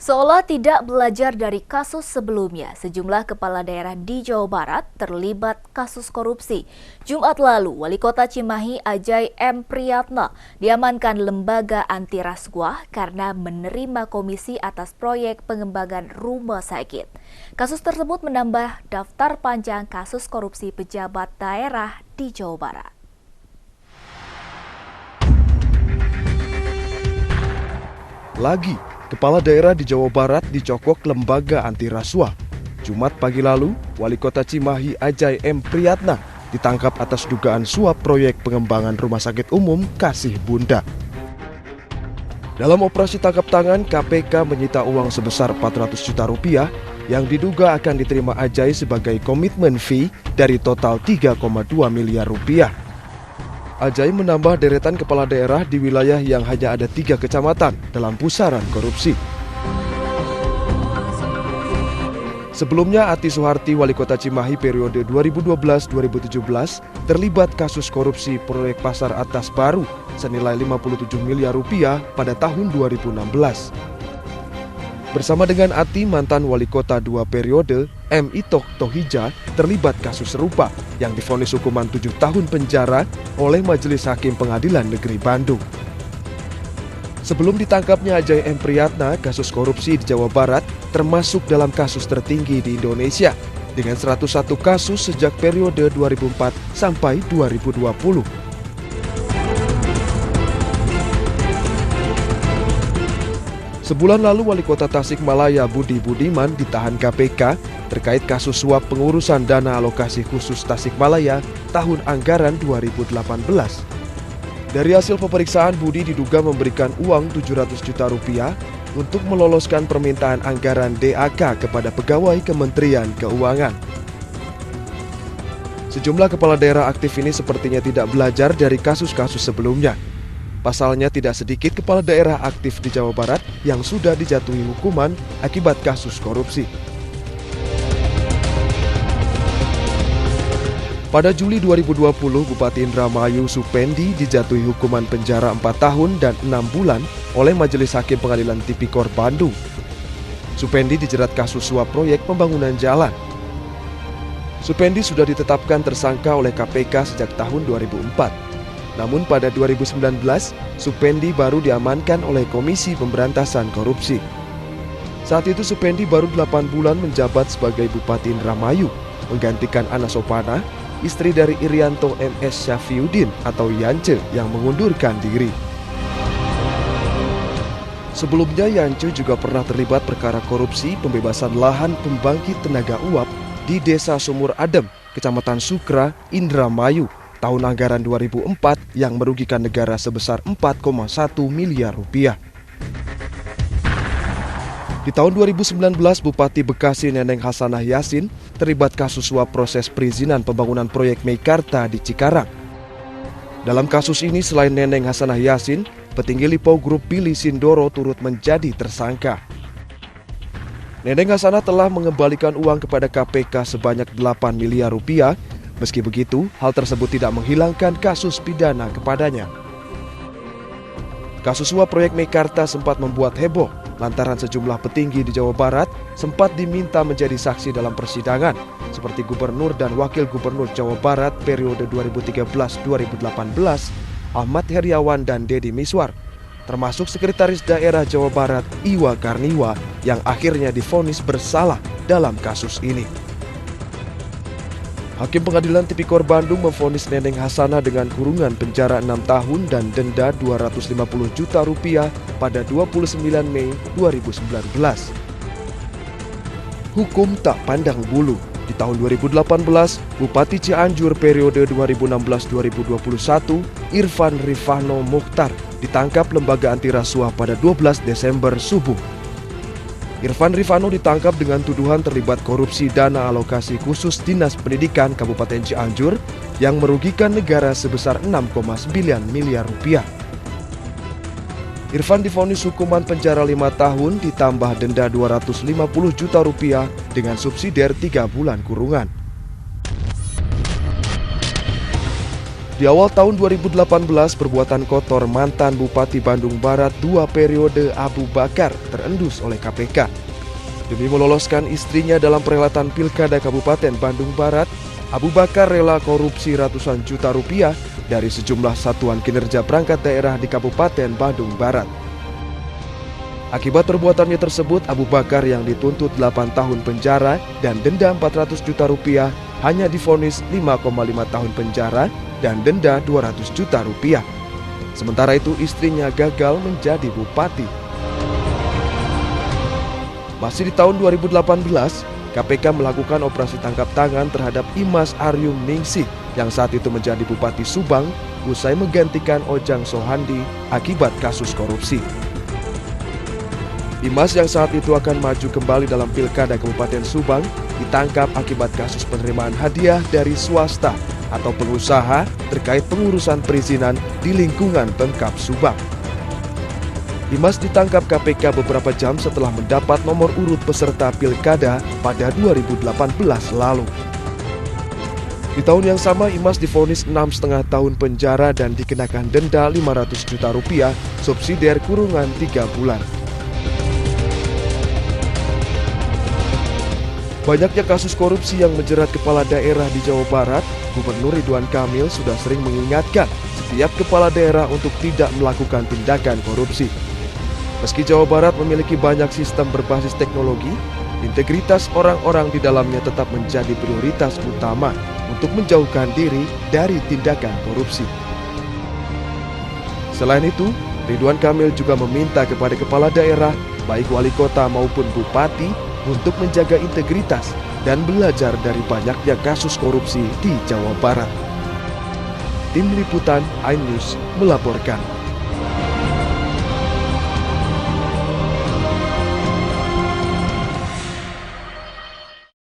Seolah tidak belajar dari kasus sebelumnya, sejumlah kepala daerah di Jawa Barat terlibat kasus korupsi. Jumat lalu, Wali Kota Cimahi Ajay M. Priyatna diamankan lembaga anti rasuah karena menerima komisi atas proyek pengembangan rumah sakit. Kasus tersebut menambah daftar panjang kasus korupsi pejabat daerah di Jawa Barat. Lagi, kepala daerah di Jawa Barat dicokok lembaga anti rasuah. Jumat pagi lalu, Wali Kota Cimahi Ajay M. Priyatna ditangkap atas dugaan suap proyek pengembangan rumah sakit umum Kasih Bunda. Dalam operasi tangkap tangan, KPK menyita uang sebesar 400 juta rupiah yang diduga akan diterima Ajay sebagai komitmen fee dari total 3,2 miliar rupiah. Ajay menambah deretan kepala daerah di wilayah yang hanya ada 3 kecamatan dalam pusaran korupsi. Sebelumnya, Ati Suharti, Wali Kota Cimahi periode 2012-2017, terlibat kasus korupsi proyek pasar atas baru senilai 57 miliar rupiah pada tahun 2016. Bersama dengan Ati, mantan wali kota 2 periode, M. Itoh Tohija, terlibat kasus serupa yang divonis hukuman 7 tahun penjara oleh Majelis Hakim Pengadilan Negeri Bandung. Sebelum ditangkapnya Ajay M. Priyatna, kasus korupsi di Jawa Barat termasuk dalam kasus tertinggi di Indonesia dengan 101 kasus sejak periode 2004 sampai 2020. Sebulan lalu, Wali Kota Tasikmalaya Budi Budiman ditahan KPK terkait kasus suap pengurusan dana alokasi khusus Tasikmalaya tahun anggaran 2018. Dari hasil pemeriksaan, Budi diduga memberikan uang 700 juta rupiah untuk meloloskan permintaan anggaran DAK kepada pegawai Kementerian Keuangan. Sejumlah kepala daerah aktif ini sepertinya tidak belajar dari kasus-kasus sebelumnya. Pasalnya, tidak sedikit kepala daerah aktif di Jawa Barat yang sudah dijatuhi hukuman akibat kasus korupsi. Pada Juli 2020, Bupati Indramayu Supendi dijatuhi hukuman penjara 4 tahun dan 6 bulan oleh Majelis Hakim Pengadilan Tipikor Bandung. Supendi dijerat kasus suap proyek pembangunan jalan. Supendi sudah ditetapkan tersangka oleh KPK sejak tahun 2004. Namun pada 2019, Supendi baru diamankan oleh Komisi Pemberantasan Korupsi. Saat itu Supendi baru 8 bulan menjabat sebagai Bupati Indramayu, menggantikan Ana Sopana, istri dari Irianto MS Syafiuddin atau Yance yang mengundurkan diri. Sebelumnya, Yance juga pernah terlibat perkara korupsi pembebasan lahan pembangkit tenaga uap di Desa Sumur Adem, Kecamatan Sukra, Indramayu, tahun anggaran 2004 yang merugikan negara sebesar 4,1 miliar rupiah. Di tahun 2019, Bupati Bekasi Neneng Hasanah Yassin terlibat kasus suap proses perizinan pembangunan proyek Meikarta di Cikarang. Dalam kasus ini, selain Neneng Hasanah Yassin, petinggi Lipo Group Billy Sindoro turut menjadi tersangka. Neneng Hasanah telah mengembalikan uang kepada KPK sebanyak 8 miliar rupiah. Meski begitu, hal tersebut tidak menghilangkan kasus pidana kepadanya. Kasus suap proyek Meikarta sempat membuat heboh lantaran sejumlah petinggi di Jawa Barat sempat diminta menjadi saksi dalam persidangan, seperti Gubernur dan Wakil Gubernur Jawa Barat periode 2013-2018, Ahmad Heriawan dan Deddy Miswar, termasuk Sekretaris Daerah Jawa Barat Iwa Karniwa yang akhirnya divonis bersalah dalam kasus ini. Hakim Pengadilan Tipikor Bandung memvonis Neneng Hasanah dengan kurungan penjara 6 tahun dan denda 250 juta rupiah pada 29 Mei 2019. Hukum tak pandang bulu. Di tahun 2018, Bupati Cianjur periode 2016-2021, Irfan Rifano Mukhtar ditangkap lembaga anti rasuah pada 12 Desember subuh. Irfan Rifano ditangkap dengan tuduhan terlibat korupsi dana alokasi khusus Dinas Pendidikan Kabupaten Cianjur yang merugikan negara sebesar 6,9 miliar rupiah. Irfan divonis hukuman penjara 5 tahun ditambah denda 250 juta rupiah dengan subsidiar 3 bulan kurungan. Di awal tahun 2018, perbuatan kotor mantan Bupati Bandung Barat 2 periode Abu Bakar terendus oleh KPK. Demi meloloskan istrinya dalam perhelatan Pilkada Kabupaten Bandung Barat, Abu Bakar rela korupsi ratusan juta rupiah dari sejumlah satuan kinerja perangkat daerah di Kabupaten Bandung Barat. Akibat perbuatannya tersebut, Abu Bakar yang dituntut 8 tahun penjara dan denda 400 juta rupiah hanya divonis 5,5 tahun penjara dan denda 200 juta rupiah. Sementara itu istrinya gagal menjadi bupati. Masih di tahun 2018, KPK melakukan operasi tangkap tangan terhadap Imas Aryum Ningsih yang saat itu menjadi Bupati Subang usai menggantikan Ojang Sohandi akibat kasus korupsi. Imas yang saat itu akan maju kembali dalam Pilkada Kabupaten Subang ditangkap akibat kasus penerimaan hadiah dari swasta atau pengusaha terkait pengurusan perizinan di lingkungan Pemkab Subang. Imas ditangkap KPK beberapa jam setelah mendapat nomor urut peserta Pilkada pada 2018 lalu. Di tahun yang sama, Imas divonis 6,5 tahun penjara dan dikenakan denda 500 juta rupiah, subsidiar kurungan 3 bulan. Banyaknya kasus korupsi yang menjerat kepala daerah di Jawa Barat, Gubernur Ridwan Kamil sudah sering mengingatkan setiap kepala daerah untuk tidak melakukan tindakan korupsi. Meski Jawa Barat memiliki banyak sistem berbasis teknologi, integritas orang-orang di dalamnya tetap menjadi prioritas utama untuk menjauhkan diri dari tindakan korupsi. Selain itu, Ridwan Kamil juga meminta kepada kepala daerah, baik wali kota maupun bupati, untuk menjaga integritas dan belajar dari banyaknya kasus korupsi di Jawa Barat. Tim Liputan iNews melaporkan.